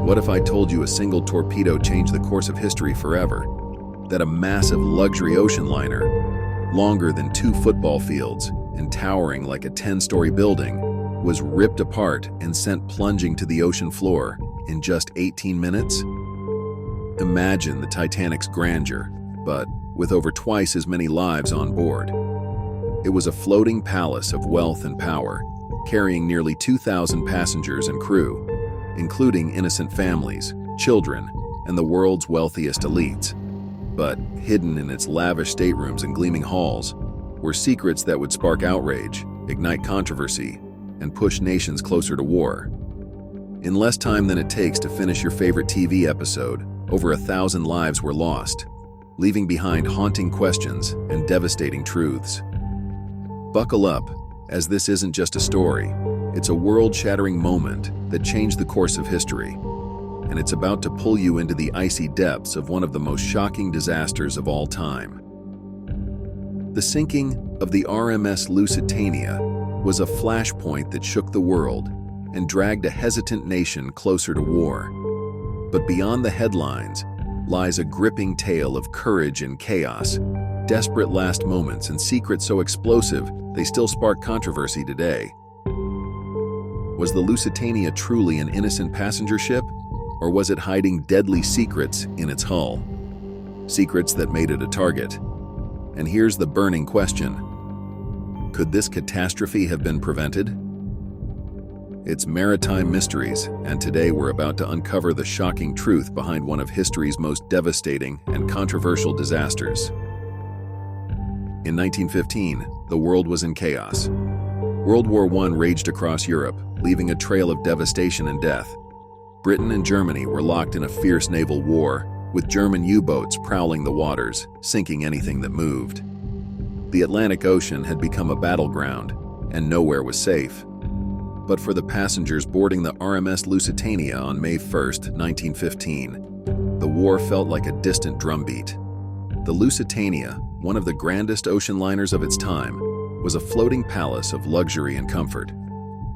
What if I told you a single torpedo changed the course of history forever? That a massive luxury ocean liner, longer than 2 football fields and towering like a 10-story building, was ripped apart and sent plunging to the ocean floor in just 18 minutes? Imagine the Titanic's grandeur, but with over twice as many lives on board. It was a floating palace of wealth and power, carrying nearly 2,000 passengers and crew, including innocent families, children, and the world's wealthiest elites. But hidden in its lavish staterooms and gleaming halls were secrets that would spark outrage, ignite controversy, and push nations closer to war. In less time than it takes to finish your favorite TV episode, over 1,000 lives were lost, leaving behind haunting questions and devastating truths. Buckle up, as this isn't just a story. It's a world-shattering moment that changed the course of history, and it's about to pull you into the icy depths of one of the most shocking disasters of all time. The sinking of the RMS Lusitania was a flashpoint that shook the world and dragged a hesitant nation closer to war. But beyond the headlines lies a gripping tale of courage and chaos, desperate last moments, and secrets so explosive they still spark controversy today. Was the Lusitania truly an innocent passenger ship, or was it hiding deadly secrets in its hull? Secrets that made it a target. And here's the burning question: could this catastrophe have been prevented? It's Maritime Mysteries, and today we're about to uncover the shocking truth behind one of history's most devastating and controversial disasters. In 1915, the world was in chaos. World War I raged across Europe, leaving a trail of devastation and death. Britain and Germany were locked in a fierce naval war, with German U-boats prowling the waters, sinking anything that moved. The Atlantic Ocean had become a battleground, and nowhere was safe. But for the passengers boarding the RMS Lusitania on May 1, 1915, the war felt like a distant drumbeat. The Lusitania, one of the grandest ocean liners of its time, was a floating palace of luxury and comfort,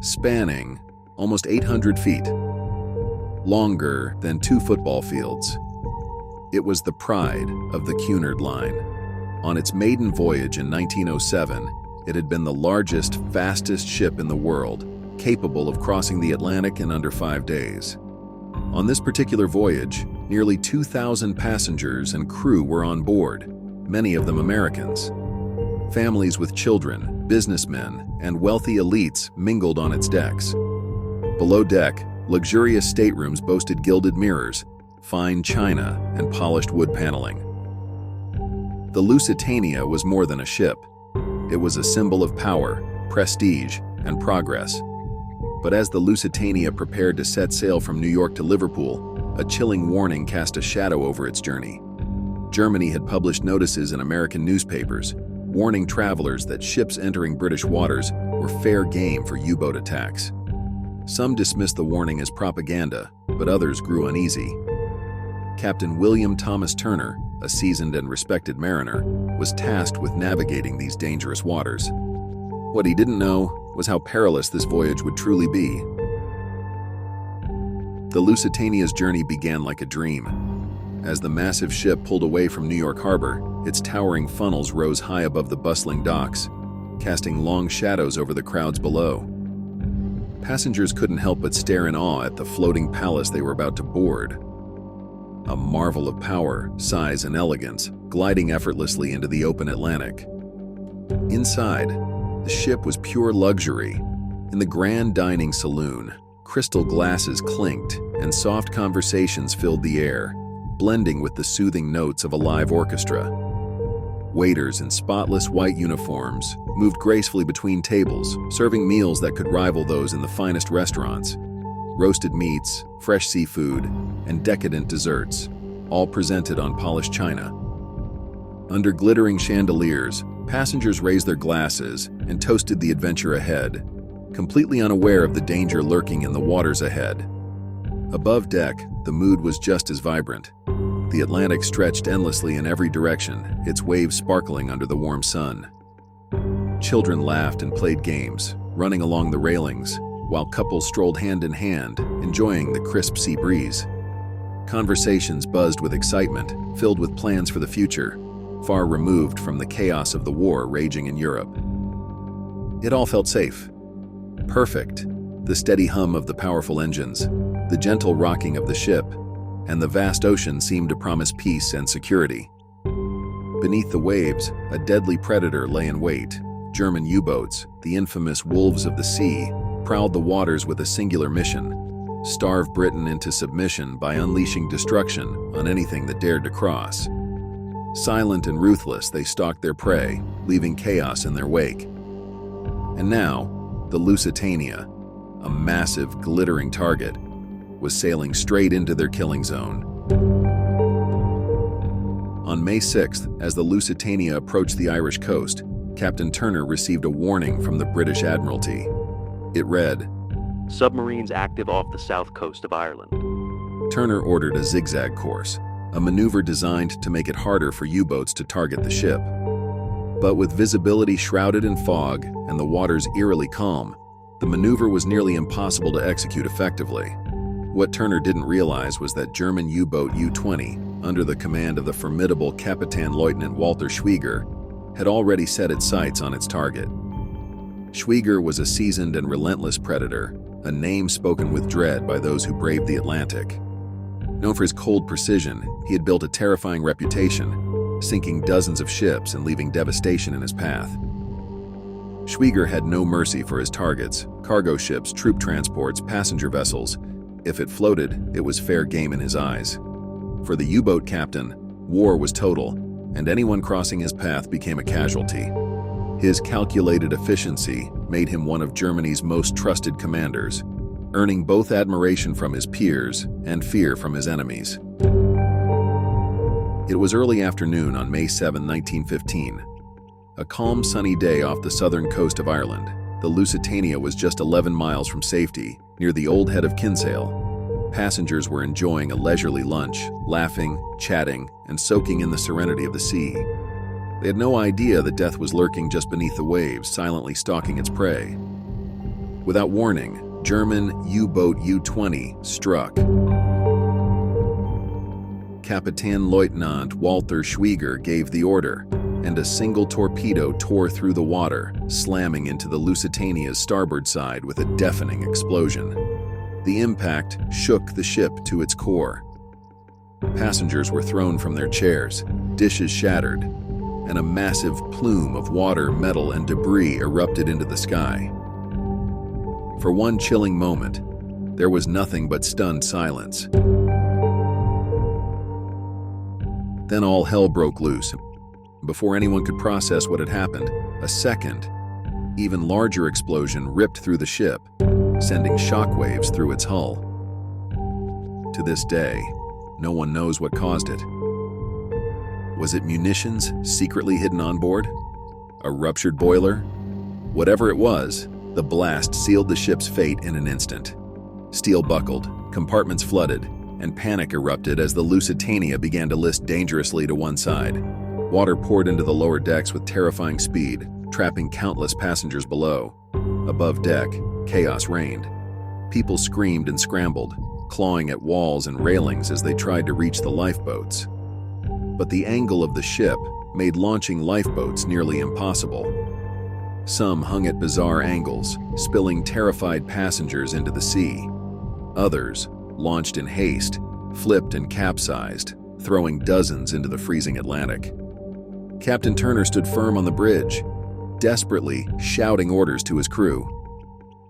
spanning almost 800 feet, longer than 2 football fields. It was the pride of the Cunard Line. On its maiden voyage in 1907, it had been the largest, fastest ship in the world, capable of crossing the Atlantic in under 5 days. On this particular voyage, nearly 2,000 passengers and crew were on board, many of them Americans. Families with children, businessmen, and wealthy elites mingled on its decks. Below deck, luxurious staterooms boasted gilded mirrors, fine china, and polished wood paneling. The Lusitania was more than a ship. It was a symbol of power, prestige, and progress. But as the Lusitania prepared to set sail from New York to Liverpool, a chilling warning cast a shadow over its journey. Germany had published notices in American newspapers, warning travelers that ships entering British waters were fair game for U-boat attacks. Some dismissed the warning as propaganda, but others grew uneasy. Captain William Thomas Turner, a seasoned and respected mariner, was tasked with navigating these dangerous waters. What he didn't know was how perilous this voyage would truly be. The Lusitania's journey began like a dream. As the massive ship pulled away from New York Harbor, its towering funnels rose high above the bustling docks, casting long shadows over the crowds below. Passengers couldn't help but stare in awe at the floating palace they were about to board. A marvel of power, size, and elegance, gliding effortlessly into the open Atlantic. Inside, the ship was pure luxury. In the grand dining saloon, crystal glasses clinked and soft conversations filled the air, blending with the soothing notes of a live orchestra. Waiters in spotless white uniforms moved gracefully between tables, serving meals that could rival those in the finest restaurants. Roasted meats, fresh seafood, and decadent desserts, all presented on polished china. Under glittering chandeliers, passengers raised their glasses and toasted the adventure ahead, completely unaware of the danger lurking in the waters ahead. Above deck, the mood was just as vibrant. The Atlantic stretched endlessly in every direction, its waves sparkling under the warm sun. Children laughed and played games, running along the railings, while couples strolled hand in hand, enjoying the crisp sea breeze. Conversations buzzed with excitement, filled with plans for the future, far removed from the chaos of the war raging in Europe. It all felt safe. Perfect. The steady hum of the powerful engines, the gentle rocking of the ship, and the vast ocean seemed to promise peace and security. Beneath the waves, a deadly predator lay in wait. German U-boats, the infamous wolves of the sea, prowled the waters with a singular mission: starve Britain into submission by unleashing destruction on anything that dared to cross. Silent and ruthless, they stalked their prey, leaving chaos in their wake. And now, the Lusitania, a massive, glittering target, was sailing straight into their killing zone. On May 6th, as the Lusitania approached the Irish coast, Captain Turner received a warning from the British Admiralty. It read, "Submarines active off the south coast of Ireland." Turner ordered a zigzag course, a maneuver designed to make it harder for U-boats to target the ship. But with visibility shrouded in fog and the waters eerily calm, the maneuver was nearly impossible to execute effectively. What Turner didn't realize was that German U-boat U-20, under the command of the formidable Kapitän-Leutnant Walter Schwieger, had already set its sights on its target. Schwieger was a seasoned and relentless predator, a name spoken with dread by those who braved the Atlantic. Known for his cold precision, he had built a terrifying reputation, sinking dozens of ships and leaving devastation in his path. Schwieger had no mercy for his targets: cargo ships, troop transports, passenger vessels. If it floated, it was fair game in his eyes. For the U-boat captain, war was total, and anyone crossing his path became a casualty. His calculated efficiency made him one of Germany's most trusted commanders, earning both admiration from his peers and fear from his enemies. It was early afternoon on May 7, 1915. A calm, sunny day off the southern coast of Ireland. The Lusitania was just 11 miles from safety, near the old head of Kinsale. Passengers were enjoying a leisurely lunch, laughing, chatting, and soaking in the serenity of the sea. They had no idea that death was lurking just beneath the waves, silently stalking its prey. Without warning, German U-boat U-20 struck. Kapitän-Leutnant Walter Schwieger gave the order, and a single torpedo tore through the water, slamming into the Lusitania's starboard side with a deafening explosion. The impact shook the ship to its core. Passengers were thrown from their chairs, dishes shattered, and a massive plume of water, metal, and debris erupted into the sky. For one chilling moment, there was nothing but stunned silence. Then all hell broke loose. Before anyone could process what had happened, a second, even larger explosion ripped through the ship, sending shockwaves through its hull. To this day, no one knows what caused it. Was it munitions secretly hidden on board? A ruptured boiler? Whatever it was, the blast sealed the ship's fate in an instant. Steel buckled, compartments flooded, and panic erupted as the Lusitania began to list dangerously to one side. Water poured into the lower decks with terrifying speed, trapping countless passengers below. Above deck, chaos reigned. People screamed and scrambled, clawing at walls and railings as they tried to reach the lifeboats. But the angle of the ship made launching lifeboats nearly impossible. Some hung at bizarre angles, spilling terrified passengers into the sea. Others, launched in haste, flipped and capsized, throwing dozens into the freezing Atlantic. Captain Turner stood firm on the bridge, desperately shouting orders to his crew.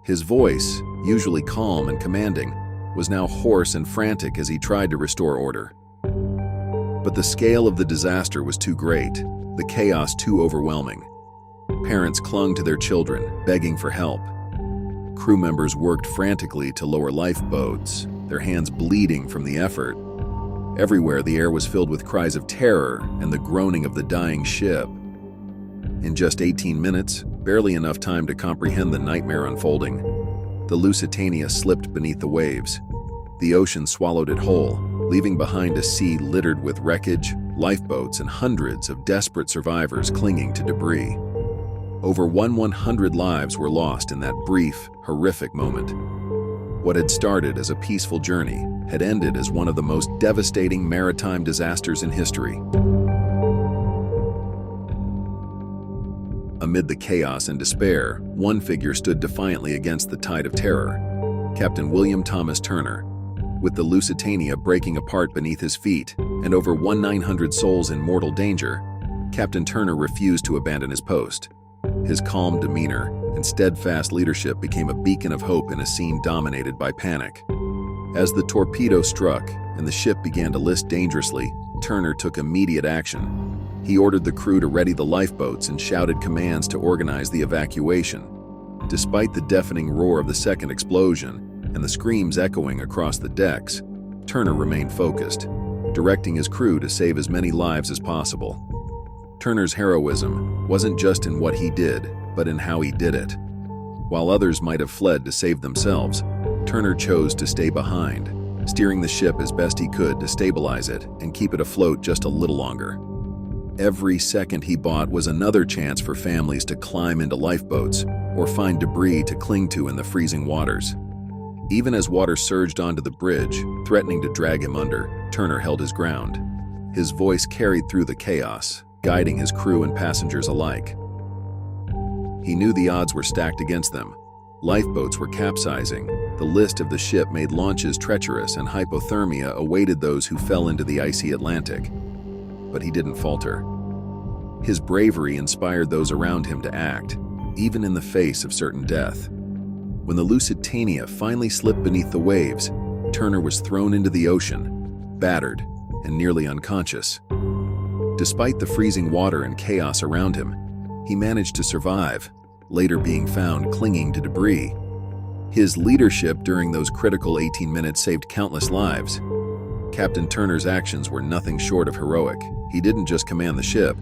His voice, usually calm and commanding, was now hoarse and frantic as he tried to restore order. But the scale of the disaster was too great, the chaos too overwhelming. Parents clung to their children, begging for help. Crew members worked frantically to lower lifeboats, their hands bleeding from the effort. Everywhere, the air was filled with cries of terror and the groaning of the dying ship. In just 18 minutes, barely enough time to comprehend the nightmare unfolding, the Lusitania slipped beneath the waves. The ocean swallowed it whole, leaving behind a sea littered with wreckage, lifeboats, and hundreds of desperate survivors clinging to debris. Over 100 lives were lost in that brief, horrific moment. What had started as a peaceful journey had ended as one of the most devastating maritime disasters in history. Amid the chaos and despair, one figure stood defiantly against the tide of terror: Captain William Thomas Turner. With the Lusitania breaking apart beneath his feet and over 1,900 souls in mortal danger, Captain Turner refused to abandon his post. His calm demeanor and steadfast leadership became a beacon of hope in a scene dominated by panic. As the torpedo struck and the ship began to list dangerously, Turner took immediate action. He ordered the crew to ready the lifeboats and shouted commands to organize the evacuation. Despite the deafening roar of the second explosion and the screams echoing across the decks, Turner remained focused, directing his crew to save as many lives as possible. Turner's heroism wasn't just in what he did, but in how he did it. While others might have fled to save themselves, Turner chose to stay behind, steering the ship as best he could to stabilize it and keep it afloat just a little longer. Every second he bought was another chance for families to climb into lifeboats or find debris to cling to in the freezing waters. Even as water surged onto the bridge, threatening to drag him under, Turner held his ground. His voice carried through the chaos, guiding his crew and passengers alike. He knew the odds were stacked against them. Lifeboats were capsizing, the list of the ship made launches treacherous, and hypothermia awaited those who fell into the icy Atlantic. But he didn't falter. His bravery inspired those around him to act, even in the face of certain death. When the Lusitania finally slipped beneath the waves, Turner was thrown into the ocean, battered and nearly unconscious. Despite the freezing water and chaos around him, he managed to survive, later being found clinging to debris. His leadership during those critical 18 minutes saved countless lives. Captain Turner's actions were nothing short of heroic. He didn't just command the ship,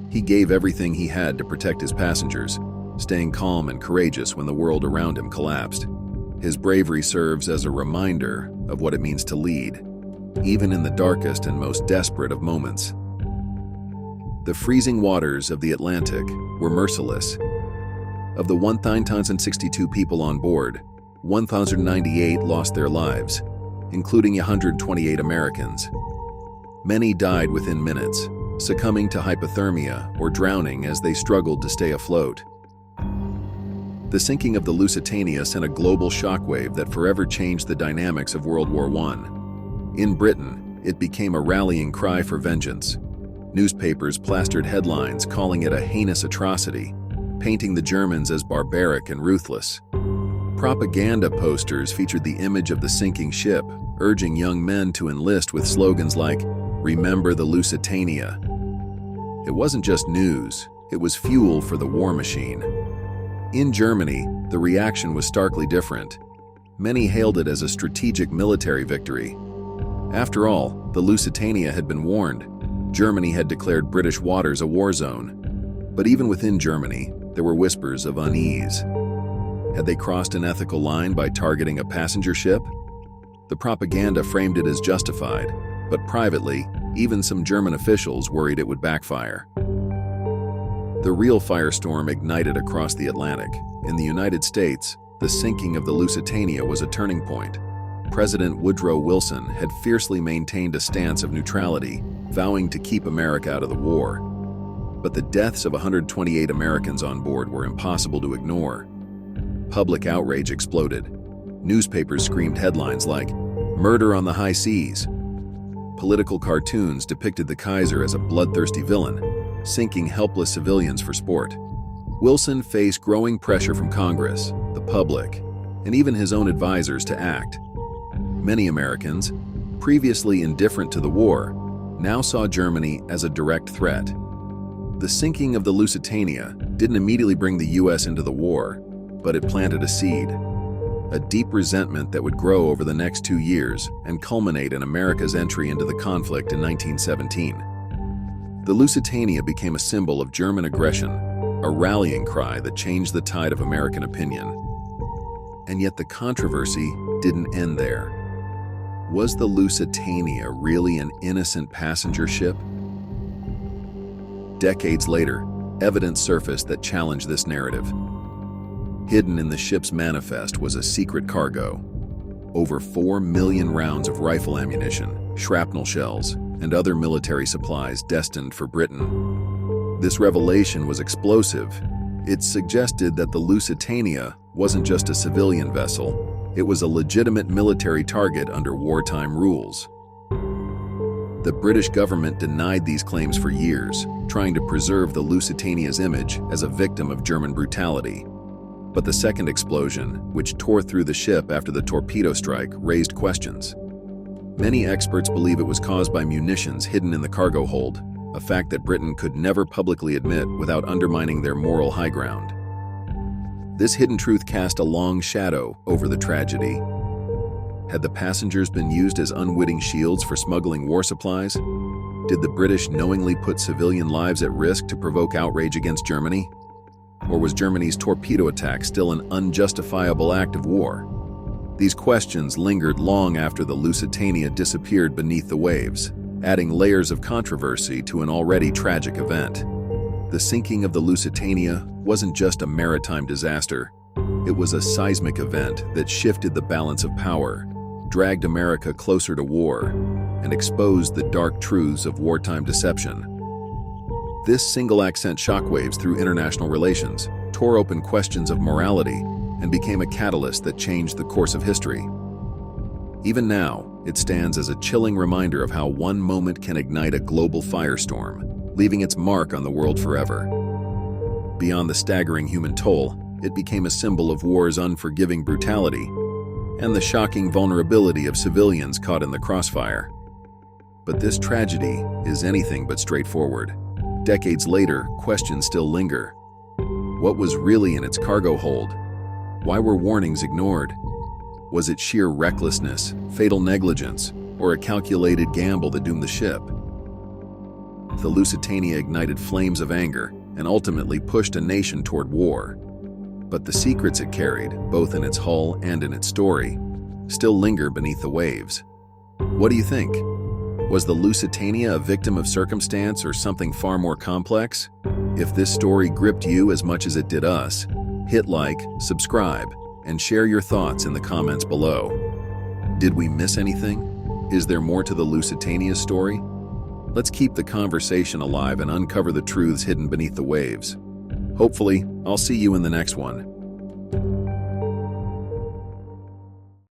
he gave everything he had to protect his passengers, staying calm and courageous when the world around him collapsed. His bravery serves as a reminder of what it means to lead, even in the darkest and most desperate of moments. The freezing waters of the Atlantic were merciless. Of the 1,062 people on board, 1,098 lost their lives, including 128 Americans. Many died within minutes, succumbing to hypothermia or drowning as they struggled to stay afloat. The sinking of the Lusitania sent a global shockwave that forever changed the dynamics of World War I. In Britain, it became a rallying cry for vengeance. Newspapers plastered headlines calling it a heinous atrocity, painting the Germans as barbaric and ruthless. Propaganda posters featured the image of the sinking ship, urging young men to enlist with slogans like, "Remember the Lusitania." It wasn't just news, it was fuel for the war machine. In Germany, the reaction was starkly different. Many hailed it as a strategic military victory. After all, the Lusitania had been warned. Germany had declared British waters a war zone. But even within Germany, there were whispers of unease. Had they crossed an ethical line by targeting a passenger ship? The propaganda framed it as justified, but privately, even some German officials worried it would backfire. The real firestorm ignited across the Atlantic. In the United States, the sinking of the Lusitania was a turning point. President Woodrow Wilson had fiercely maintained a stance of neutrality, vowing to keep America out of the war. But the deaths of 128 Americans on board were impossible to ignore. Public outrage exploded. Newspapers screamed headlines like, "Murder on the high seas." Political cartoons depicted the Kaiser as a bloodthirsty villain, sinking helpless civilians for sport. Wilson faced growing pressure from Congress, the public, and even his own advisors to act. Many Americans, previously indifferent to the war, now saw Germany as a direct threat. The sinking of the Lusitania didn't immediately bring the US into the war, but it planted a seed, a deep resentment that would grow over the next 2 years and culminate in America's entry into the conflict in 1917. The Lusitania became a symbol of German aggression, a rallying cry that changed the tide of American opinion. And yet the controversy didn't end there. Was the Lusitania really an innocent passenger ship? Decades later, evidence surfaced that challenged this narrative. Hidden in the ship's manifest was a secret cargo. Over 4 million rounds of rifle ammunition, shrapnel shells, and other military supplies destined for Britain. This revelation was explosive. It suggested that the Lusitania wasn't just a civilian vessel, it was a legitimate military target under wartime rules. The British government denied these claims for years, trying to preserve the Lusitania's image as a victim of German brutality. But the second explosion, which tore through the ship after the torpedo strike, raised questions. Many experts believe it was caused by munitions hidden in the cargo hold, a fact that Britain could never publicly admit without undermining their moral high ground. This hidden truth cast a long shadow over the tragedy. Had the passengers been used as unwitting shields for smuggling war supplies? Did the British knowingly put civilian lives at risk to provoke outrage against Germany? Or was Germany's torpedo attack still an unjustifiable act of war? These questions lingered long after the Lusitania disappeared beneath the waves, adding layers of controversy to an already tragic event. The sinking of the Lusitania wasn't just a maritime disaster. It was a seismic event that shifted the balance of power, dragged America closer to war, and exposed the dark truths of wartime deception. This single-act sent shockwaves through international relations, tore open questions of morality, and became a catalyst that changed the course of history. Even now, it stands as a chilling reminder of how one moment can ignite a global firestorm, leaving its mark on the world forever. Beyond the staggering human toll, it became a symbol of war's unforgiving brutality and the shocking vulnerability of civilians caught in the crossfire. But this tragedy is anything but straightforward. Decades later, questions still linger. What was really in its cargo hold? Why were warnings ignored? Was it sheer recklessness, fatal negligence, or a calculated gamble that doomed the ship? The Lusitania ignited flames of anger and ultimately pushed a nation toward war. But the secrets it carried, both in its hull and in its story, still linger beneath the waves. What do you think? Was the Lusitania a victim of circumstance or something far more complex? If this story gripped you as much as it did us, hit like, subscribe, and share your thoughts in the comments below. Did we miss anything? Is there more to the Lusitania story? Let's keep the conversation alive and uncover the truths hidden beneath the waves. Hopefully, I'll see you in the next one.